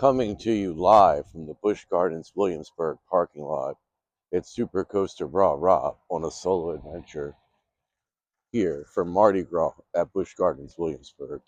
Coming to you live from the Busch Gardens Williamsburg parking lot. It's Super Coaster Rah Rah on a solo adventure here from Mardi Gras at Busch Gardens Williamsburg.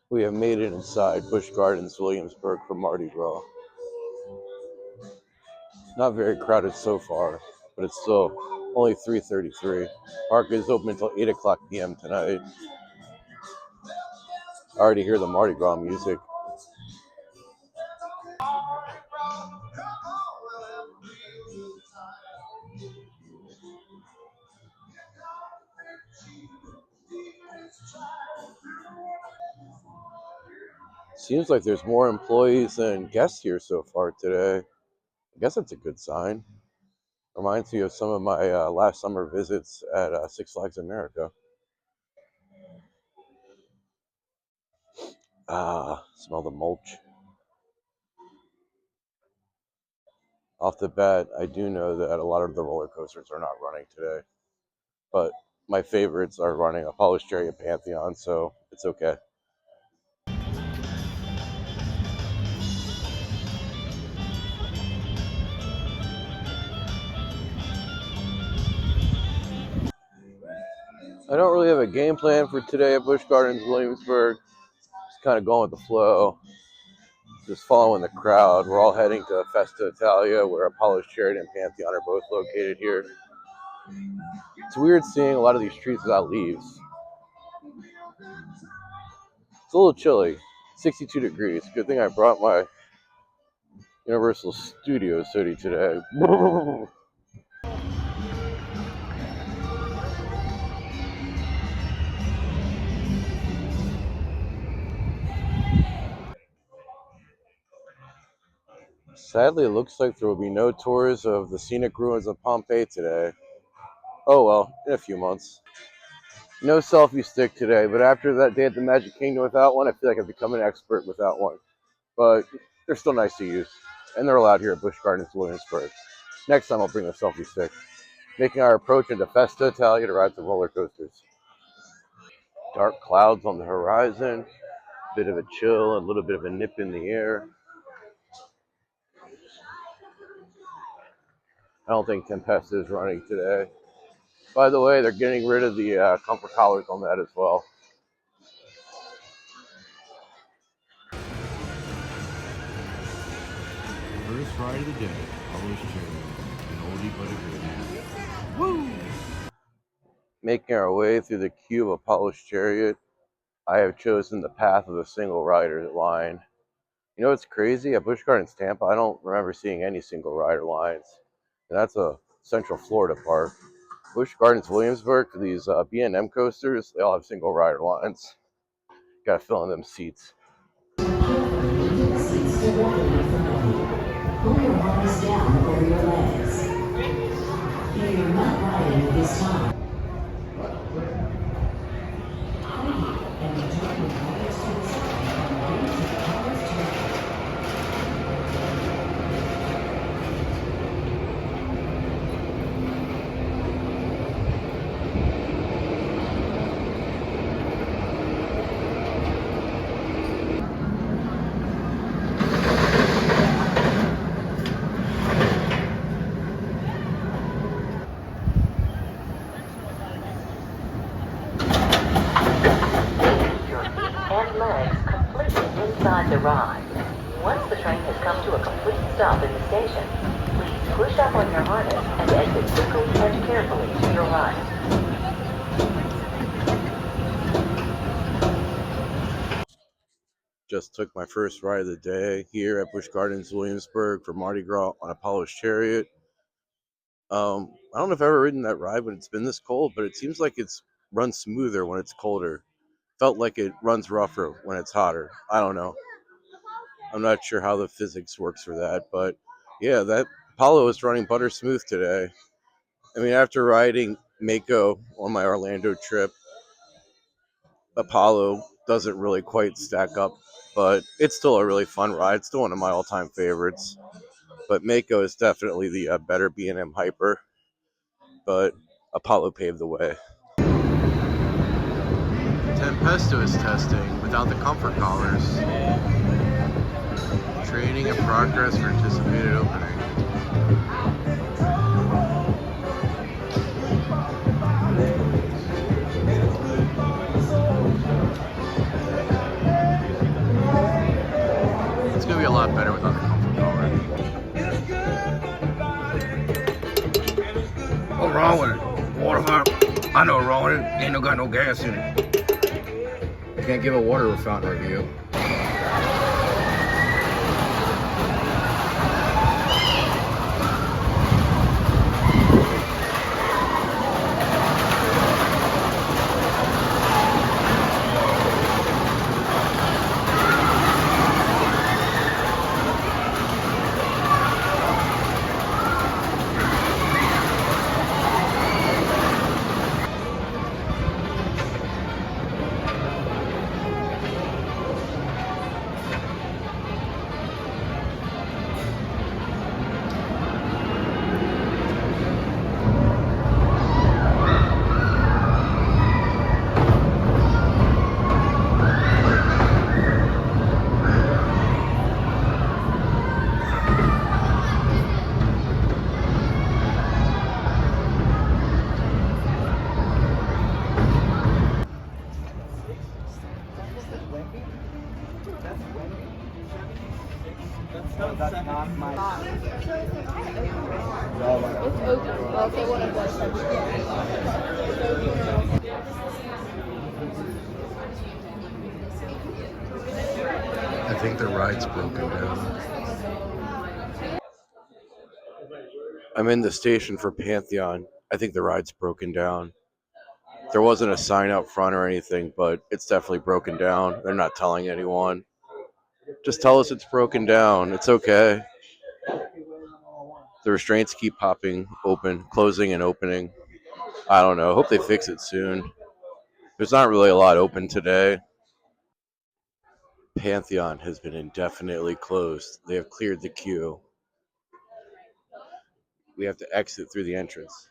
We have made it inside Busch Gardens Williamsburg for Mardi Gras. Not very crowded so far, but it's still only 3:33. Park is open until 8 o'clock p.m. tonight. I already hear the Mardi Gras music. Seems like there's more employees than guests here so far today. I guess that's a good sign. Reminds me of some of my last summer visits at Six Flags America. Smell the mulch. Off the bat, I do know that a lot of the roller coasters are not running today, but my favorites are running Apollo's Chariot Pantheon, so it's okay. I don't really have a game plan for today at Busch Gardens Williamsburg. Just kind of going with the flow, just following the crowd. We're all heading to Festa Italia, where Apollo's Chariot and Pantheon are both located here. It's weird seeing a lot of these trees without leaves. It's a little chilly, 62 degrees. Good thing I brought my Universal Studios hoodie today. Sadly, it looks like there will be no tours of the scenic ruins of Pompeii today. Oh well, in a few months. No selfie stick today, but after that day at the Magic Kingdom without one, I feel like I've become an expert without one. But they're still nice to use, and they're allowed here at Busch Gardens Williamsburg. Next time I'll bring a selfie stick. Making our approach into Festa Italia to ride the roller coasters. Dark clouds on the horizon, bit of a chill, a little bit of a nip in the air. I don't think Tempesta is running today. By the way, they're getting rid of the comfort collars on that as well. First ride of the day, Apollo's Chariot, an oldie but a goodie. Woo! Making our way through the queue of Apollo's Chariot, I have chosen the path of the single rider line. You know what's crazy? At Busch Gardens Tampa, I don't remember seeing any single rider lines. And that's a Central Florida park. Busch Gardens Williamsburg, for these B&M coasters, they all have single rider lines. Gotta fill in them seats. Pull your arms down over your legs. If you're not riding this time, and return the tires to the side and into the tires to and legs completely inside the ride. Once the train has come to a complete stop in the station, please push up on your harness and exit quickly and carefully to your right. Just took my first ride of the day here at Busch Gardens Williamsburg for Mardi Gras on Apollo's Chariot. I don't know if I've ever ridden that ride when it's been this cold, but it seems like it's runs smoother when it's colder. Felt like it runs rougher when it's hotter. I don't know. I'm not sure how the physics works for that, but yeah, that Apollo is running butter smooth today. I mean, after riding Mako on my Orlando trip, Apollo doesn't really quite stack up, but it's still a really fun ride. It's still one of my all-time favorites. But Mako is definitely the better B&M Hyper, but Apollo paved the way. Tempesto is testing without the comfort collars. Training in progress for anticipated opening. It's going to be a lot better without the comfort collar. What's wrong with it? Water fountain. I know what's wrong with it. Ain't got no gas in it. Can't give a water fountain review. That's not my. It's open. Okay, what it was. I think the ride's broken down. I'm in the station for Pantheon. I think the ride's broken down. There wasn't a sign out front or anything, but it's definitely broken down. They're not telling anyone. Just tell us it's broken down. It's okay. The restraints keep popping open, closing and opening. I don't know. Hope they fix it soon. There's not really a lot open today. Pantheon has been indefinitely closed. They have cleared the queue. We have to exit through the entrance.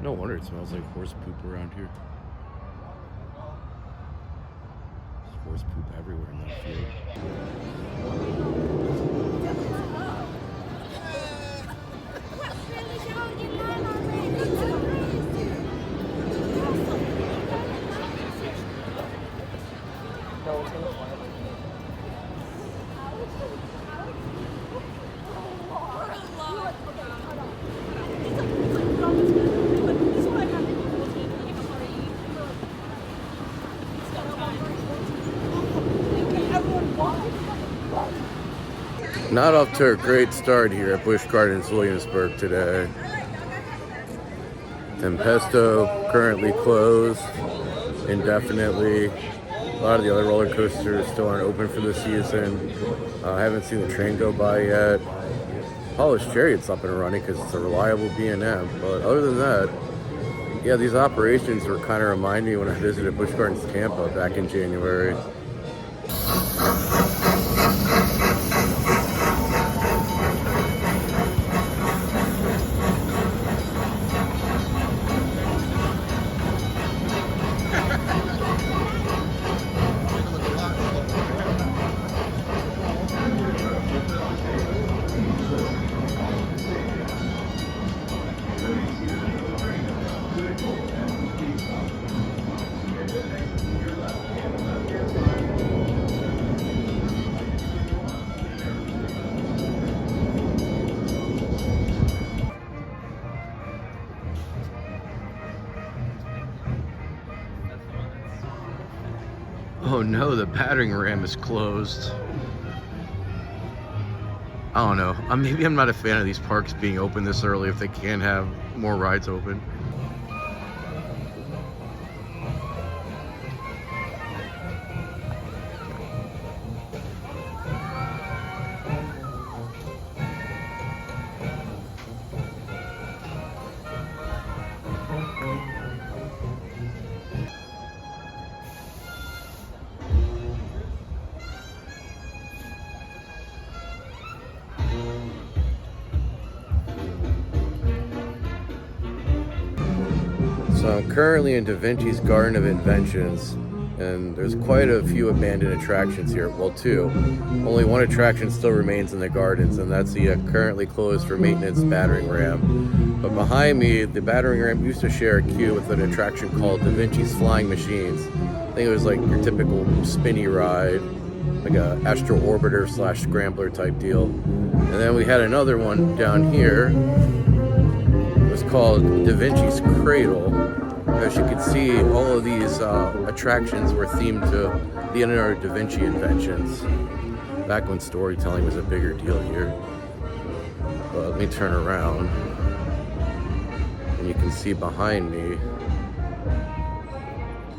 No wonder it smells like horse poop around here. There's horse poop everywhere in that field. Not off to a great start here at Busch Gardens Williamsburg today. Tempesto currently closed indefinitely. A lot of the other roller coasters still aren't open for the season. I haven't seen the train go by yet. Apollo's Chariot's up and running because it's a reliable B&M. But other than that, yeah, these operations were kind of remind me when I visited Busch Gardens Tampa back in January. Oh no, the battering ram is closed. I don't know. Maybe I'm not a fan of these parks being open this early if they can have more rides open. So I'm currently in Da Vinci's Garden of Inventions, and there's quite a few abandoned attractions here. Well, two. Only one attraction still remains in the gardens, and that's the currently closed for maintenance battering ram. But behind me, the battering ram used to share a queue with an attraction called Da Vinci's Flying Machines. I think it was like your typical spinny ride, like a Astro Orbiter / Scrambler type deal. And then we had another one down here. It was called Da Vinci's Cradle. As you can see, all of these attractions were themed to Leonardo da Vinci inventions, back when storytelling was a bigger deal here. But let me turn around, and you can see behind me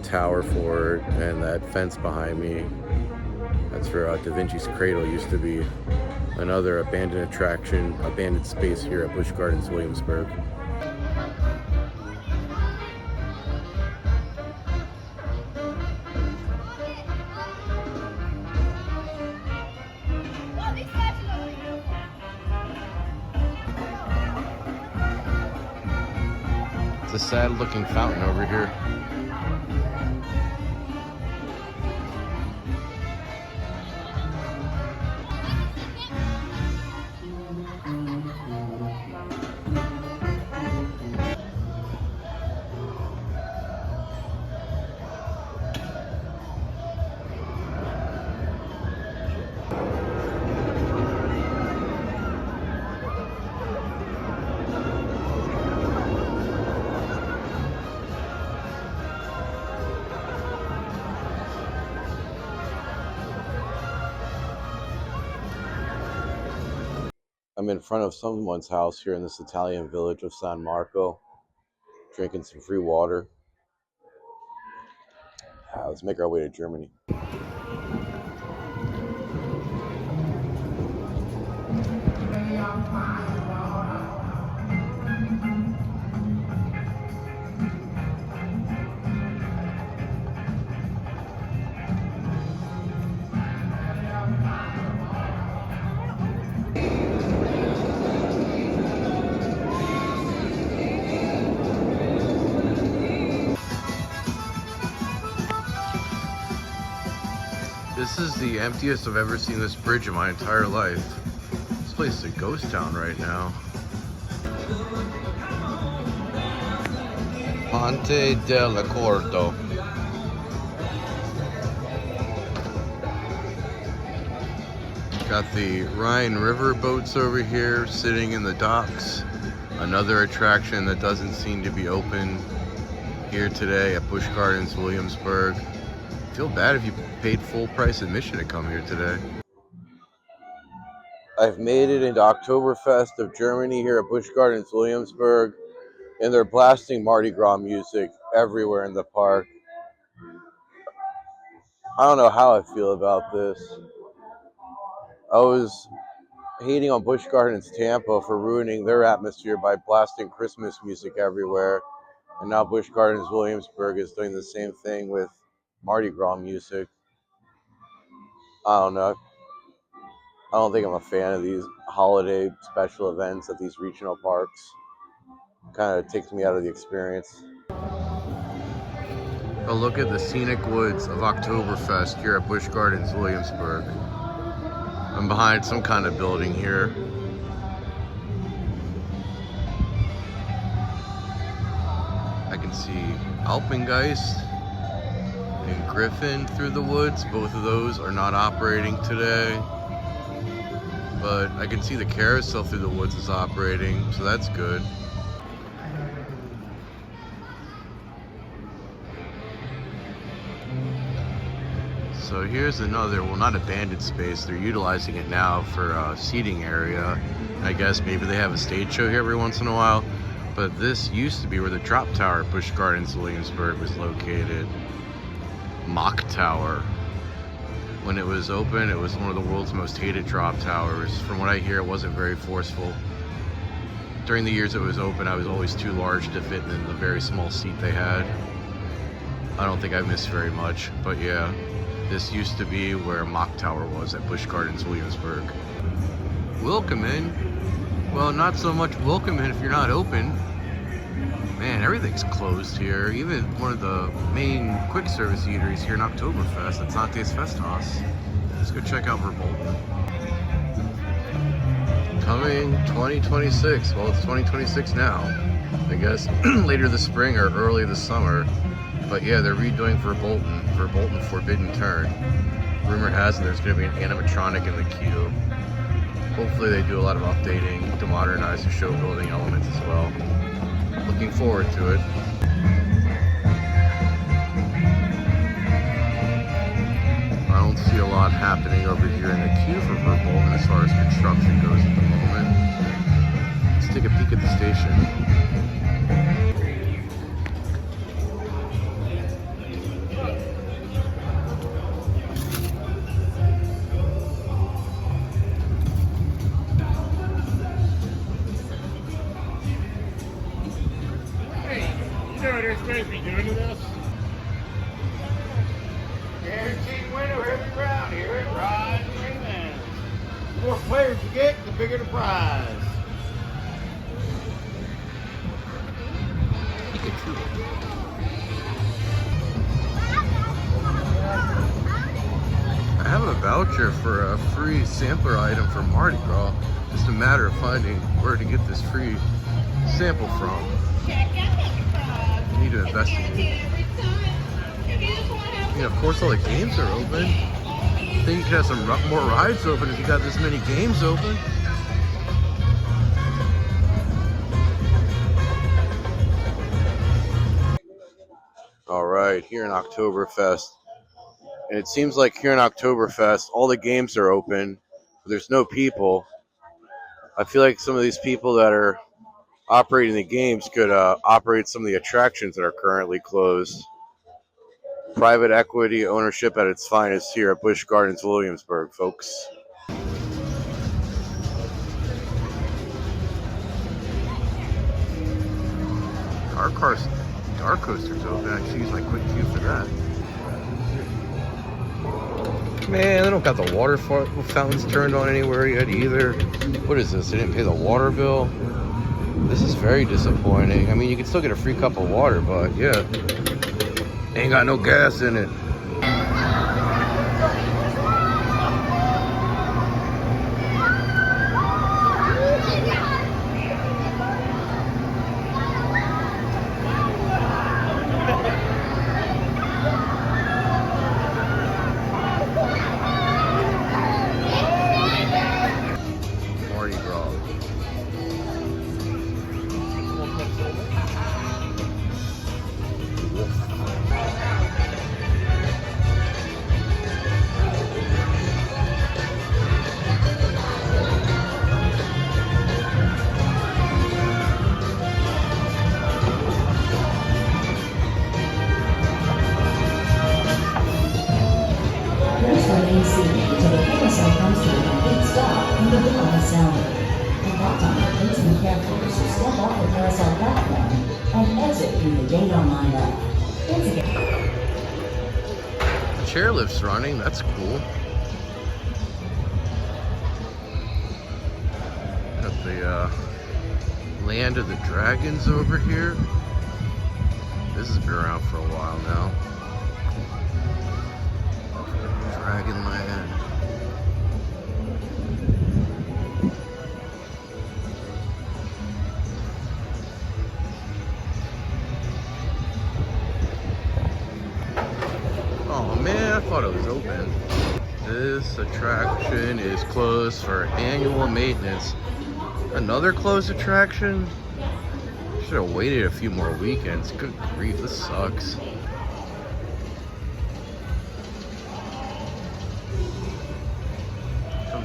Tower Fort and that fence behind me. That's where Da Vinci's Cradle used to be. Another abandoned attraction, abandoned space here at Busch Gardens Williamsburg. It's a sad looking fountain over here. I'm in front of someone's house here in this Italian village of San Marco, drinking some free water. Let's make our way to Germany. This is the emptiest I've ever seen this bridge in my entire life. This place is a ghost town right now. Ponte dell'Accordo. Got the Rhine River boats over here sitting in the docks. Another attraction that doesn't seem to be open here today at Busch Gardens Williamsburg. Feel bad if you paid full price admission to come here today. I've made it into Oktoberfest of Germany here at Busch Gardens Williamsburg, and they're blasting Mardi Gras music everywhere in the park. I don't know how I feel about this. I was hating on Busch Gardens Tampa for ruining their atmosphere by blasting Christmas music everywhere, and now Busch Gardens Williamsburg is doing the same thing with Mardi Gras music. I don't know. I don't think I'm a fan of these holiday special events at these regional parks. Kind of takes me out of the experience. A look at the scenic woods of Oktoberfest here at Busch Gardens Williamsburg. I'm behind some kind of building here. I can see Alpengeist and Griffin through the woods. Both of those are not operating today. But I can see the carousel through the woods is operating, so that's good. So here's another, well, not abandoned space. They're utilizing it now for a seating area. I guess maybe they have a stage show here every once in a while. But this used to be where the drop tower at Busch Gardens Williamsburg was located. Mock Tower. When it was open, it was one of the world's most hated drop towers. From what I hear, it wasn't very forceful. During the years it was open, I was always too large to fit in the very small seat they had. I don't think I missed very much, but yeah. This used to be where Mock Tower was at Busch Gardens Williamsburg. Welcome in. Well, not so much welcome in if you're not open. Man, everything's closed here. Even one of the main quick service eateries here in Oktoberfest, it's Nantes Festhaus. Let's go check out Verbolten. Coming 2026. Well, it's 2026 now. I guess later this spring or early this summer. But yeah, they're redoing Verbolten Forbidden Turn. Rumor has it there's going to be an animatronic in the queue. Hopefully they do a lot of updating to modernize the show building elements as well. Looking forward to it. I don't see a lot happening over here in the queue for Verbolten as far as construction goes at the moment. Let's take a peek at the station. You know what they're supposed to be doing to this? Guaranteed winner every round here at Ride Amen. The more players you get, the bigger the prize. I have a voucher for a free sampler item for Mardi Gras. Just a matter of finding where to get this free sample from. I need to investigate. I mean, of course all the games are open. I think you could have some more rides open if you got this many games open. All right, here in Oktoberfest. And it seems like here in Oktoberfest, all the games are open, but there's no people. I feel like some of these people that are operating the games could operate some of the attractions that are currently closed. Private equity ownership at its finest here at Busch Gardens Williamsburg, folks. Dark Coaster's open. I should use my quick queue for that. Man, they don't got the water fountains turned on anywhere yet either. What is this? They didn't pay the water bill? This is very disappointing. I mean, you can still get a free cup of water, but yeah. Ain't got no gas in it. Mardi Gras. The chairlift's running, that's cool. Got the Land of the Dragons over here. This has been around for a while now. Dragonland. Oh man, I thought it was open. This attraction is closed for annual maintenance. Another closed attraction? Should have waited a few more weekends. Good grief, this sucks.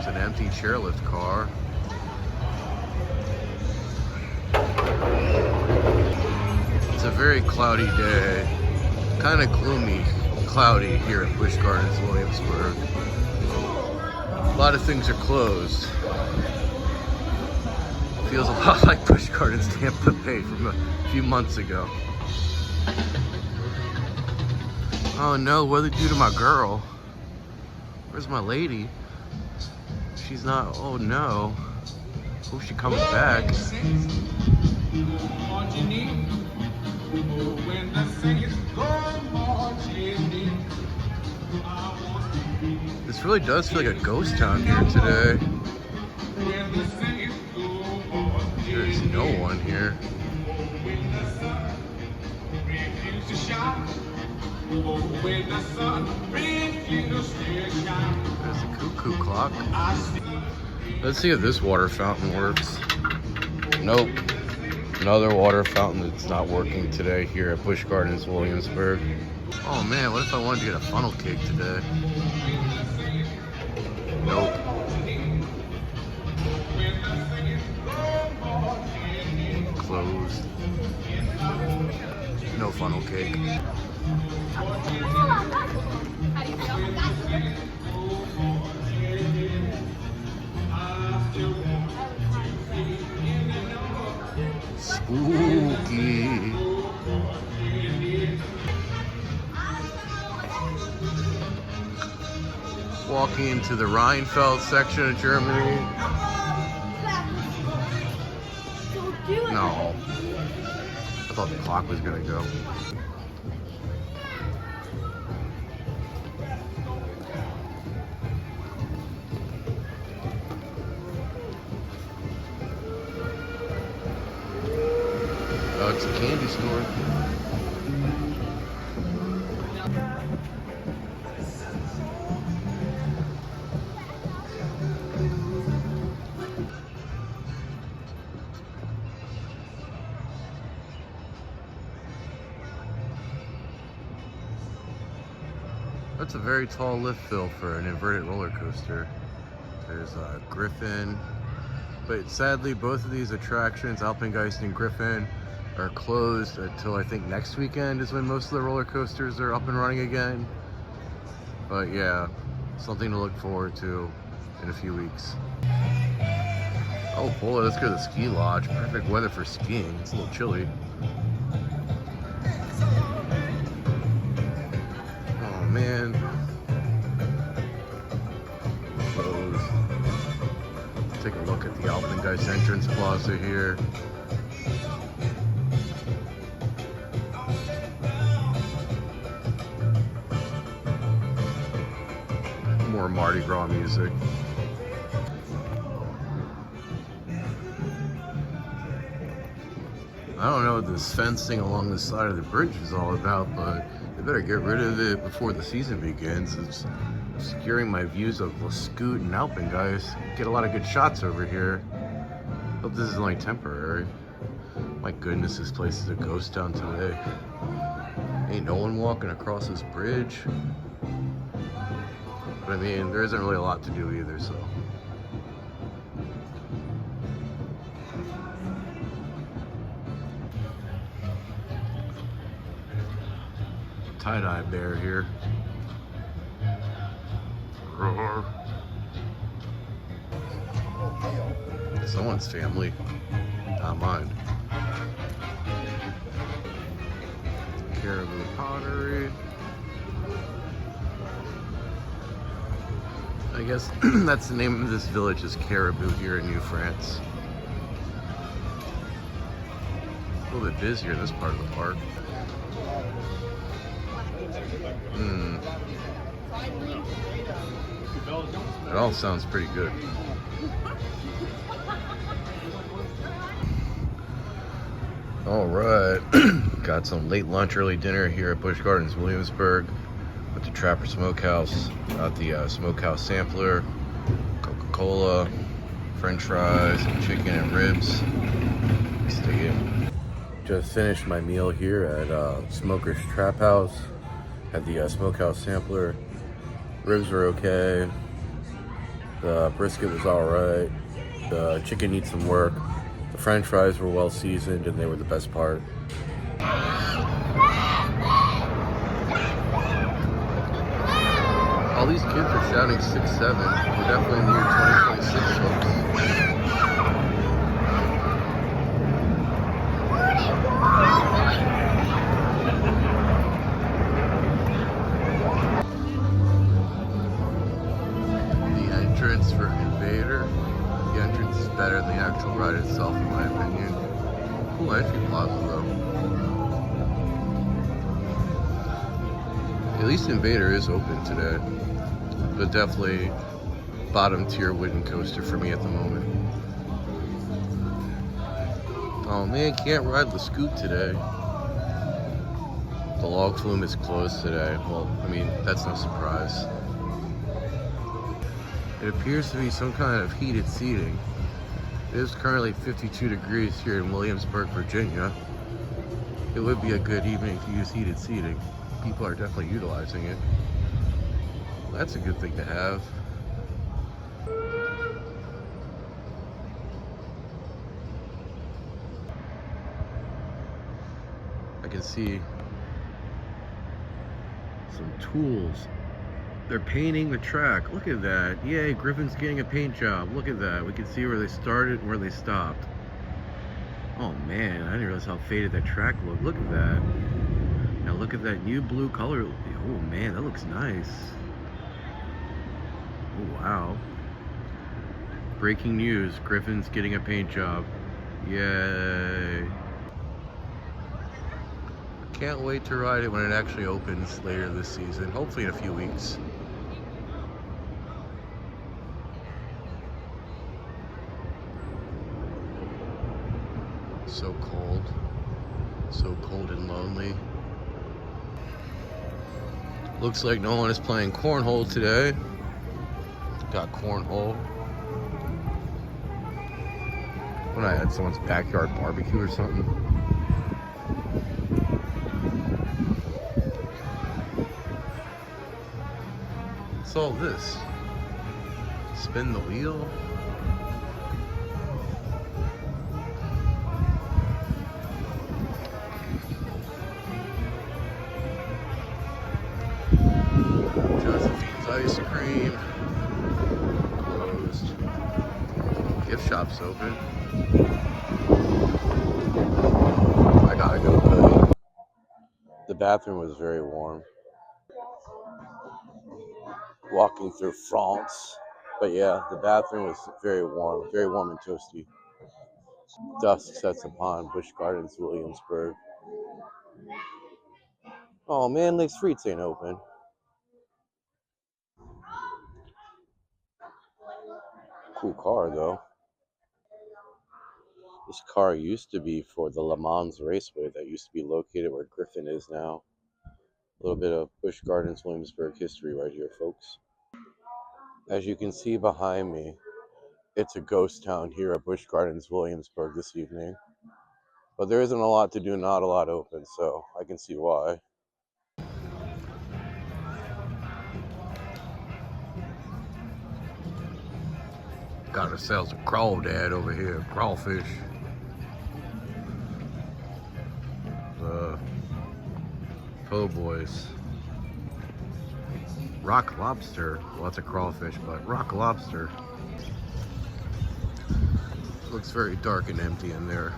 It's an empty chairlift car. It's a very cloudy day. Kind of gloomy, cloudy here at Busch Gardens Williamsburg. A lot of things are closed. Feels a lot like Busch Gardens Tampa Bay from a few months ago. Oh no, what did they do to my girl? Where's my lady? She's not, oh no. Hope she comes back. This really does feel like a ghost town here today. There's no one here. There's a cuckoo clock. Let's see if this water fountain works. Nope. Another water fountain that's not working today here at Busch Gardens Williamsburg. Oh man, what if I wanted to get a funnel cake today? Nope. Closed. No funnel cake. Spooky. Walking into the Rheinfeld section of Germany. No. I thought the clock was gonna go. Oh, it's a candy store. That's a very tall lift fill for an inverted roller coaster. There's a Griffin, but sadly both of these attractions, Alpengeist and Griffin, are closed until I think next weekend is when most of the roller coasters are up and running again. But yeah, something to look forward to in a few weeks. Oh boy, let's go to the ski lodge. Perfect weather for skiing. It's a little chilly. Oh man. Closed. Take a look at the Alpengeist entrance plaza here. More Mardi Gras music. I don't know what this fencing along the side of the bridge is all about, but they better get rid of it before the season begins. It's obscuring my views of Scoot and Alpengeist. Get a lot of good shots over here. Hope this is only temporary. My goodness, this place is a ghost town today. Ain't no one walking across this bridge. But I mean, there isn't really a lot to do either, so. Tie-dye bear here. Roar. Someone's family, not mine. Caribou pottery. I guess that's the name of this village, is Caribou here in New France. A little bit busier in this part of the park. It all sounds pretty good. All right, got some late lunch, early dinner here at Busch Gardens Williamsburg with the Trapper Smokehouse. Got the smokehouse sampler, Coca-Cola, French fries, chicken and ribs. Stay in. Just finished my meal here at Smoker's Trap House. Had the smokehouse sampler. Ribs were okay. The brisket was alright. The chicken needs some work. The french fries were well seasoned and they were the best part. All these kids are shouting 6-7. We're definitely in the year 2026, folks. The entrance for Invader. The entrance is better than the actual ride itself, in my opinion. Cool entry plaza, though. At least Invader is open today. But definitely bottom tier wooden coaster for me at the moment. Oh man, can't ride the scoop today. The log flume is closed today. Well, I mean, that's no surprise. It appears to be some kind of heated seating. It is currently 52 degrees here in Williamsburg, Virginia. It would be a good evening to use heated seating. People are definitely utilizing it. That's a good thing to have. I can see some tools. They're painting the track. Look at that. Yay, Griffin's getting a paint job. Look at that. We can see where they started and where they stopped. Oh man, I didn't realize how faded that track looked. Look at that. Now look at that new blue color. Oh man, that looks nice. Oh wow. Breaking news, Griffin's getting a paint job. Yay. Can't wait to ride it when it actually opens later this season, hopefully in a few weeks. So cold and lonely. Looks like no one is playing cornhole today. Got cornhole. When I had someone's backyard barbecue or something. What's all this? Spin the wheel? Josephine's ice cream. Closed. Gift shop's open. I gotta go pee. The bathroom was very warm. Walking through France. But yeah, the bathroom was very warm and toasty. Dusk sets upon Busch Gardens Williamsburg. Oh man, Lake's Frites ain't open. Cool car though. This car used to be for the Le Mans Raceway that used to be located where Griffin is now. A little bit of Busch Gardens Williamsburg history right here, folks. As you can see behind me, it's a ghost town here at Busch Gardens Williamsburg this evening. But there isn't a lot to do, not a lot open, so I can see why. Got ourselves a crawdad over here, crawfish. Po' boys. Rock lobster. Well, that's a crawfish, but rock lobster. Looks very dark and empty in there.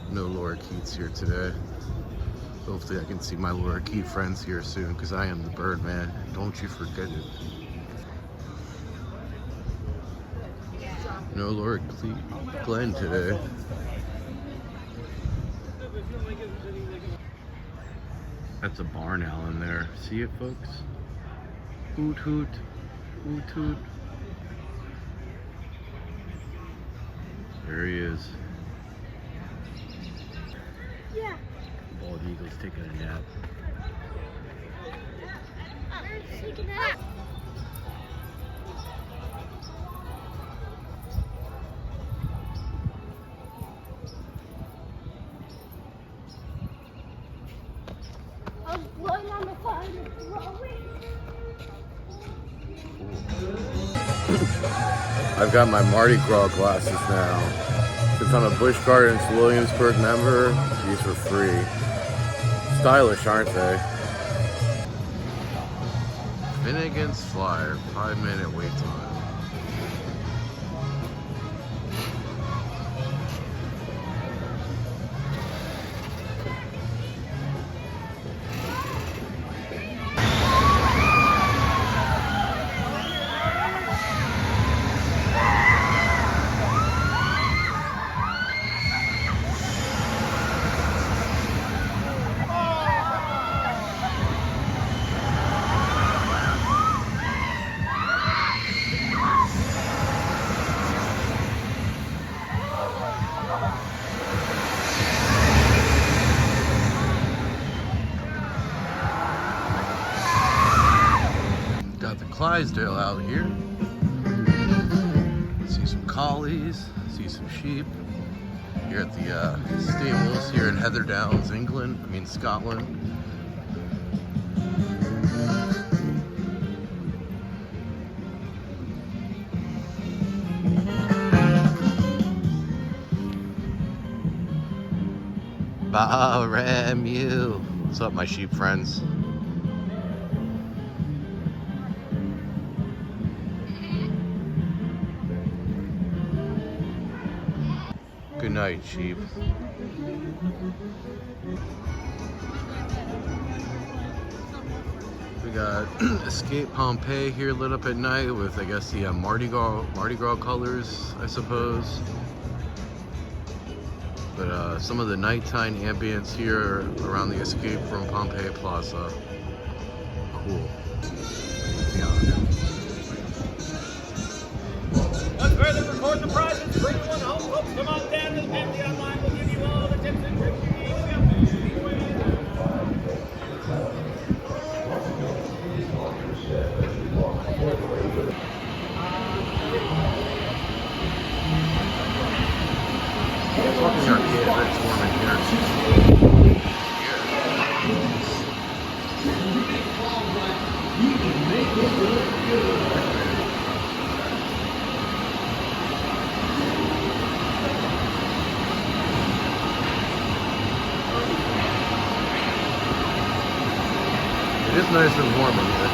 No Laura Keats here today. Hopefully I can see my Laura Keat friends here soon, because I am the bird man. Don't you forget it. No Laura Glenn today. That's a barn owl in there. See it, folks? Hoot hoot. Hoot hoot. There he is. Yeah. Bald eagle's taking a nap. Take a nap. I was blowing on the fire and throwing. I've got my Mardi Gras glasses now. Since I'm a Busch Gardens Williamsburg member, these were free. Stylish, aren't they? Finnegan's Flyer, 5-minute wait time. Clydesdale out here. See some collies, see some sheep. Here at the stables here in Heatherdowns, Scotland. Barramu. What's up, my sheep friends? Good night, sheep. We got Escape Pompeii here lit up at night with, I guess, the Mardi Gras colors, I suppose. But some of the nighttime ambience here around the Escape from Pompeii Plaza. Cool. Yeah. Let's further record the prizes. Bring one home. Folks, come on down to the Pantheon online. We'll give you all the tips and tricks you need. It's arcade, but it's warm in here. It is nice and warm in here.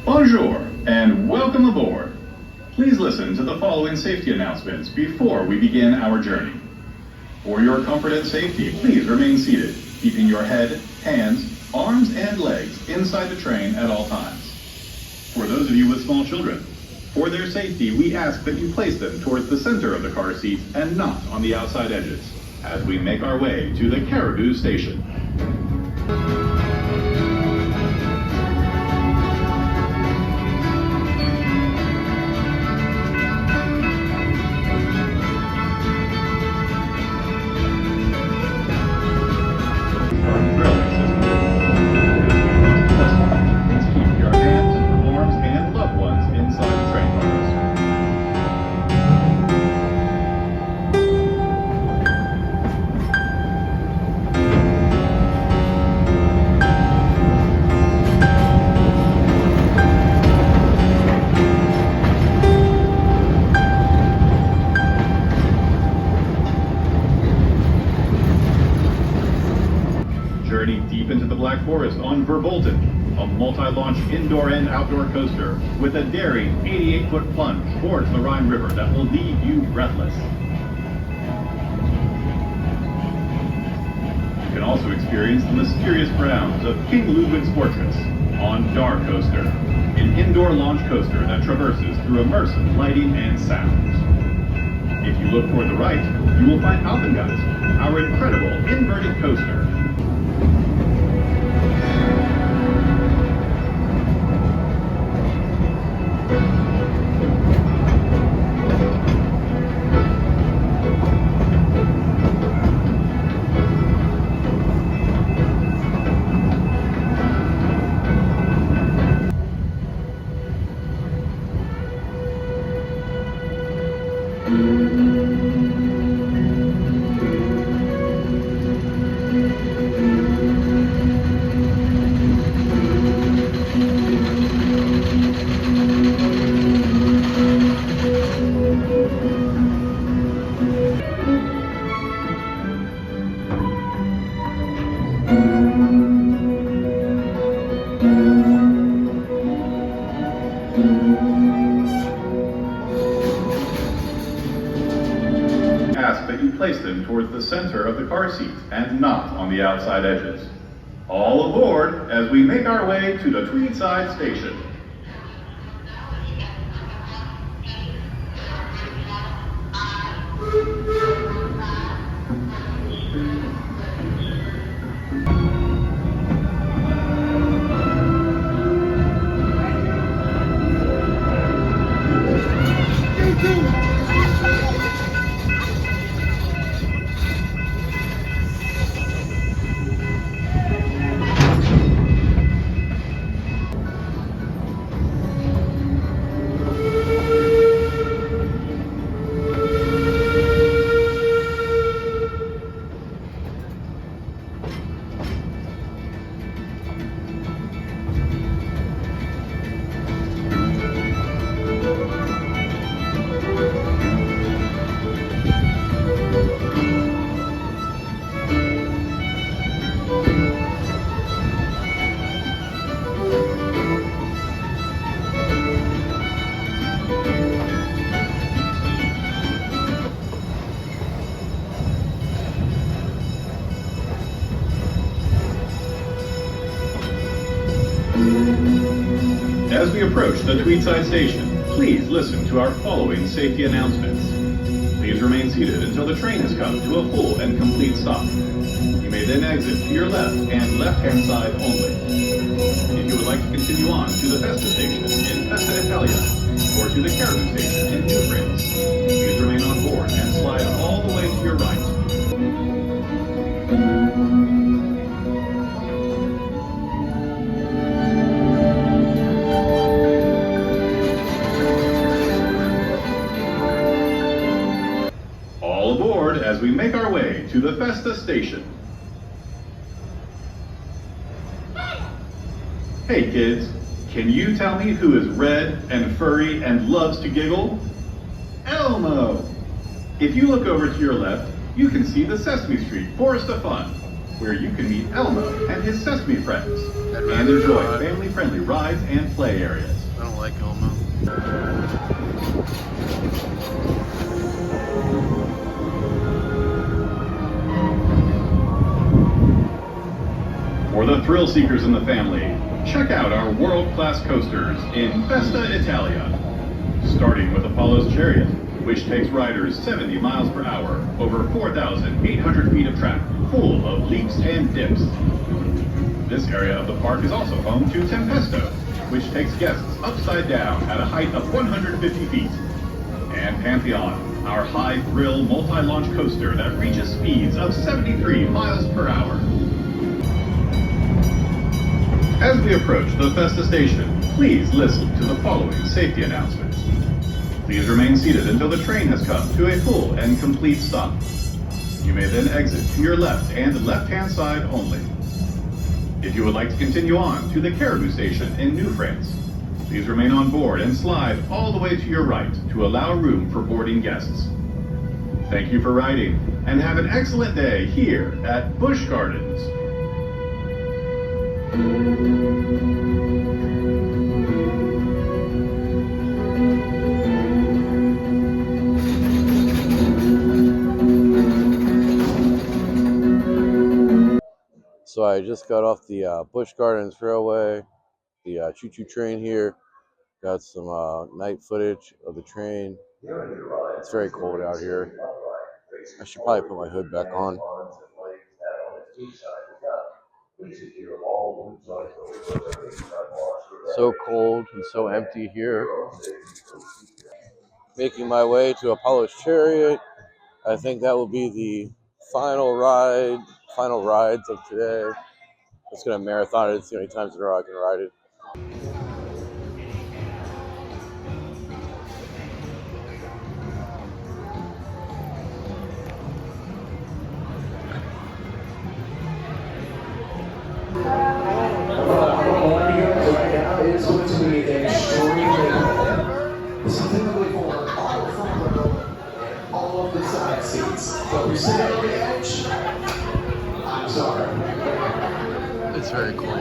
Bonjour, and welcome aboard. Please listen to the following safety announcements before we begin our journey. For your comfort and safety, please remain seated, keeping your head, hands, arms, and legs inside the train at all times. For those of you with small children, for their safety, we ask that you place them towards the center of the car seat and not on the outside edges, as we make our way to the Caribou Station. Black Forest on Verbolten, a multi-launch indoor and outdoor coaster with a daring 88-foot plunge towards the Rhine River that will leave you breathless. You can also experience the mysterious grounds of King Ludwig's Fortress on Dar Coaster, an indoor launch coaster that traverses through immersive lighting and sounds. If you look toward the right, you will find Alpengeist, our incredible inverted coaster. Ask that you place them towards the center of the car seat and not on the outside edges. All aboard as we make our way to the Tweedside Station. As we approach the Tweedside Station, please listen to our following safety announcements. Please remain seated until the train has come to a full and complete stop. You may then exit to your left and left-hand side only. If you would like to continue on to the Festa Station in Festa Italia, or to the Caribou Station in New France, please remain on board and slide all the way to your right. As we make our way to the Festa Station. Hey kids, can you tell me who is red and furry and loves to giggle? Elmo! If you look over to your left, you can see the Sesame Street Forest of Fun, where you can meet Elmo and his Sesame friends, and enjoy family-friendly rides and play areas. I don't like Elmo. For the thrill seekers in the family, check out our world-class coasters in Festa Italia. Starting with Apollo's Chariot, which takes riders 70 miles per hour over 4,800 feet of track, full of leaps and dips. This area of the park is also home to Tempesto, which takes guests upside down at a height of 150 feet. And Pantheon, our high-thrill multi-launch coaster that reaches speeds of 73 miles per hour. As we approach the Festa Station, please listen to the following safety announcements. Please remain seated until the train has come to a full and complete stop. You may then exit to your left and left-hand side only. If you would like to continue on to the Caribou Station in New France, please remain on board and slide all the way to your right to allow room for boarding guests. Thank you for riding, and have an excellent day here at Busch Gardens. So I just got off the Busch Gardens Railway, the choo-choo train here. Got some night footage of the train. It's very cold out here. I should probably put my hood back on. So cold and so empty here. Making my way to Apollo's Chariot. I think that will be the final rides of today. I'm just gonna marathon it. It's the only times in a row I can ride it. Right now is going to be extremely cold. Something to look for all the front row and all of the side seats. But we're sitting on the edge. I'm sorry. It's very cold.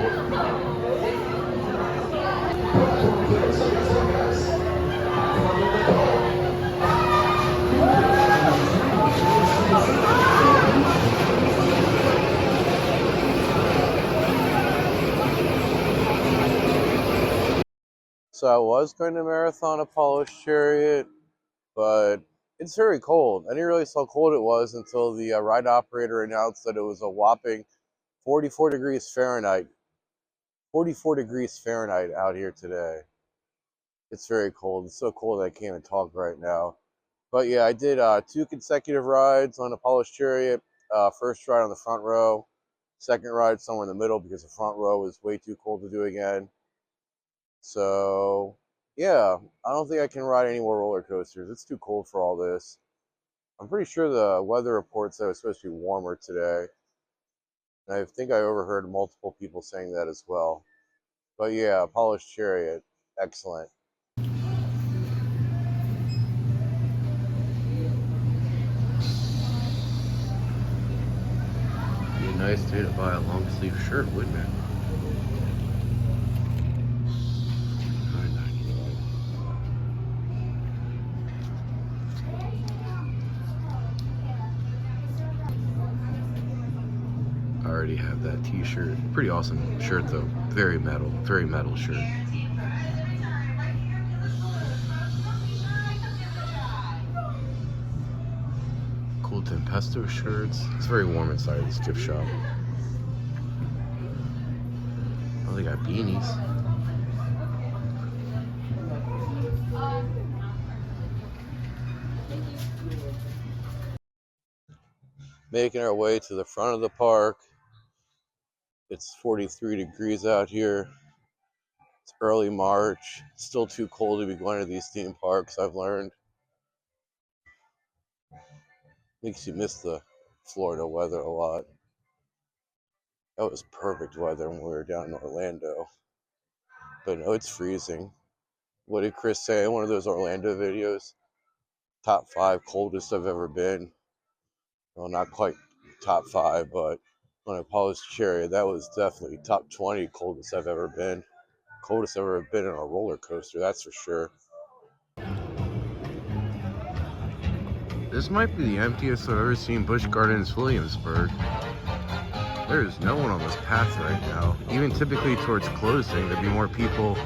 So I was going to marathon Apollo's Chariot, but it's very cold. I didn't realize how cold it was until the ride operator announced that it was a whopping 44 degrees Fahrenheit. 44 degrees Fahrenheit out here today. It's very cold. It's so cold I can't even talk right now. But yeah, I did 2 consecutive rides on Apollo's Chariot. First ride on the front row. Second ride somewhere in the middle because the front row was way too cold to do again. So yeah, I don't think I can ride any more roller coasters. It's too cold for all this. I'm pretty sure the weather report said it was supposed to be warmer today. And I think I overheard multiple people saying that as well. But yeah, Apollo's Chariot, excellent. Be a nice day to buy a long sleeve shirt, wouldn't it? I already have that t-shirt. Pretty awesome shirt though. Very metal shirt. Cool Tempesto shirts. It's very warm inside this gift shop. Oh, they got beanies. Making our way to the front of the park. It's 43 degrees out here. It's early March. It's still too cold to be going to these theme parks, I've learned. Makes you miss the Florida weather a lot. That was perfect weather when we were down in Orlando. But no, it's freezing. What did Chris say in one of those Orlando videos? Top 5 coldest I've ever been. Well, not quite top 5, but on Apollo's Chariot, that was definitely top 20 coldest I've ever been. Coldest I've ever been in a roller coaster, that's for sure. This might be the emptiest I've ever seen Busch Gardens Williamsburg. There's no one on this path right now. Even typically towards closing, there'd be more people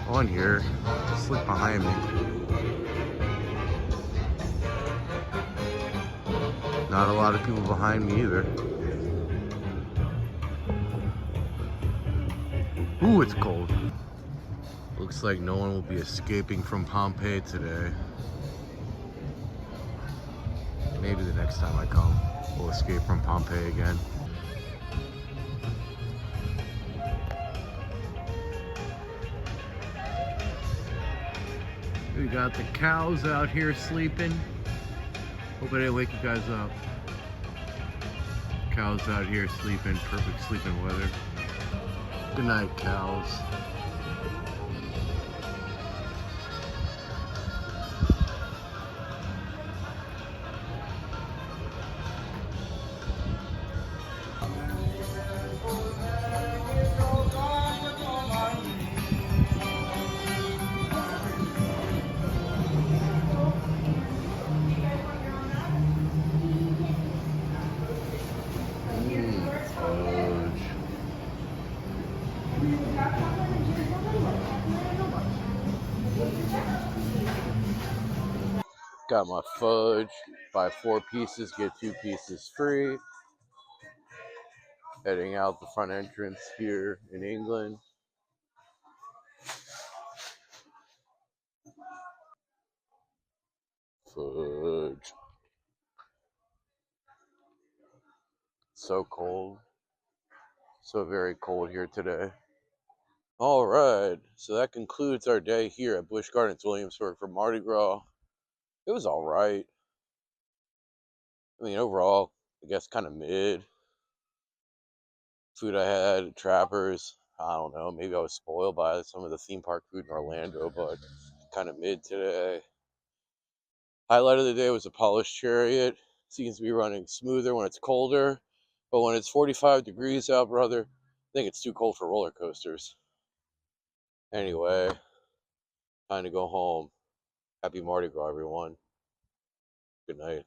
on here. Just look behind me. Not a lot of people behind me either. Ooh, it's cold. Looks like no one will be escaping from Pompeii today. Maybe the next time I come, we'll escape from Pompeii again. We got the cows out here sleeping. Hope I didn't wake you guys up. Cows out here sleeping, perfect sleeping weather. Good night, cows. Got my fudge. Buy 4 pieces, get 2 pieces free. Heading out the front entrance here in England. Fudge. So cold. So very cold here today. All right, so that concludes our day here at Busch Gardens Williamsburg for Mardi Gras. It was all right. I mean, overall, I guess kind of mid. Food I had at Trappers, I don't know, maybe I was spoiled by some of the theme park food in Orlando, but kind of mid today. Highlight of the day was Apollo's Chariot. Seems to be running smoother when it's colder, but when it's 45 degrees out, brother, think it's too cold for roller coasters. Anyway, time to go home. Happy Mardi Gras, everyone. Good night.